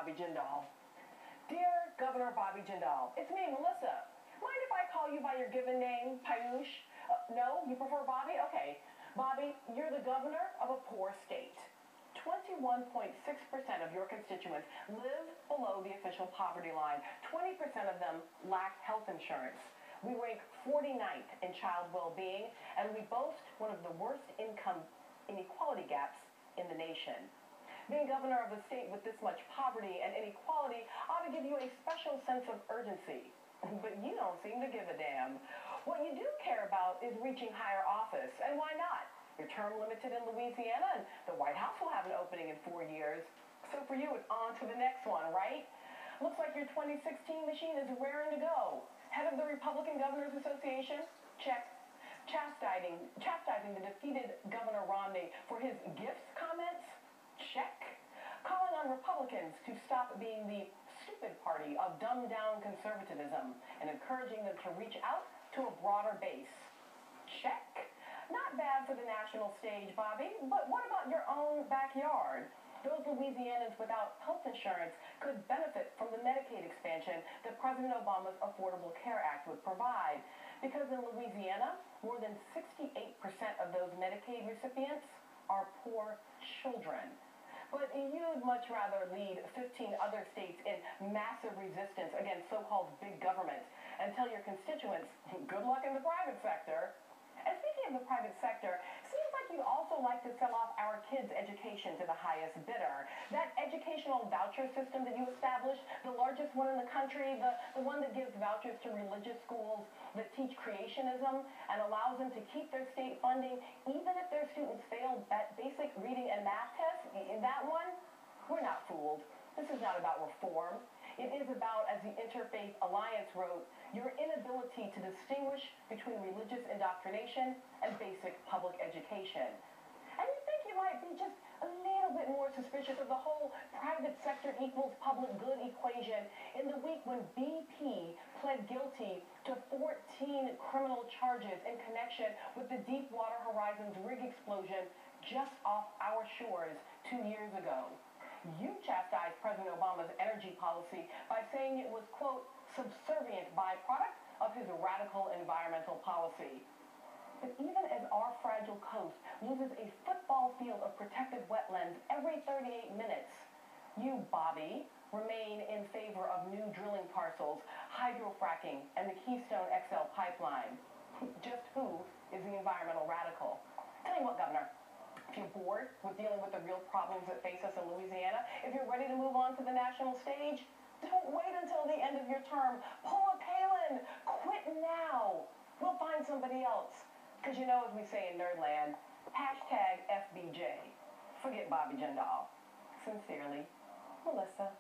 Bobby Jindal. Dear Governor Bobby Jindal, it's me, Melissa. Mind if I call you by your given name, Payush? No? You prefer Bobby? Okay. Bobby, you're the governor of a poor state. 21.6% of your constituents live below the official poverty line. 20% of them lack health insurance. We rank 49th in child well-being, and we boast one of the worst income inequality gaps in the nation. Being governor of a state with this much poverty and inequality ought to give you a special sense of urgency. But you don't seem to give a damn. What you do care about is reaching higher office, and why not? Your term limited in Louisiana, and the White House will have an opening in 4 years. So for you, it's on to the next one, right? Looks like your 2016 machine is raring to go. Head of the Republican Governors Association? Check. Chastising the defeated Governor Romney for his gifts comments? Check. Calling on Republicans to stop being the stupid party of dumbed-down conservatism and encouraging them to reach out to a broader base? Check. Not bad for the national stage, Bobby, but what about your own backyard? Those Louisianans without health insurance could benefit from the Medicaid expansion that President Obama's Affordable Care Act would provide. Because in Louisiana, more than 68% of those Medicaid recipients are poor children. But you'd much rather lead 15 other states in massive resistance against so-called big government and tell your constituents, good luck in the private sector. And speaking of the private sector, seems like you'd also like to sell off our kids' education to the highest bidder. That educational voucher system that you established, the largest one in the country, the one that gives vouchers to religious schools that teach creationism and allows them to keep their state funding even if their students fail basic reading and math tests, that one, we're not fooled. This is not about reform. It is about, as the Interfaith Alliance wrote, your inability to distinguish between religious indoctrination and basic public education. And you think you might be just a little bit more suspicious of the whole private sector equals public good equation in the week when BP pled guilty to 14 criminal charges in connection with the Deepwater Horizon's rig explosion just off our shores 2 years ago. You chastised President Obama's energy policy by saying it was, quote, subservient byproduct of his radical environmental policy. But even as our fragile coast loses a football field of protected wetlands every 38 minutes, you, Bobby, remain in favor of new drilling parcels, hydrofracking, and the Keystone XL pipeline. Just who is the environmental radical? Tell you what, Governor. If you're bored with dealing with the real problems that face us in Louisiana, if you're ready to move on to the national stage, don't wait until the end of your term. Pull a Palin. Quit now. We'll find somebody else. Because you know, as we say in Nerdland, #FBJ. Forget Bobby Jindal. Sincerely, Melissa.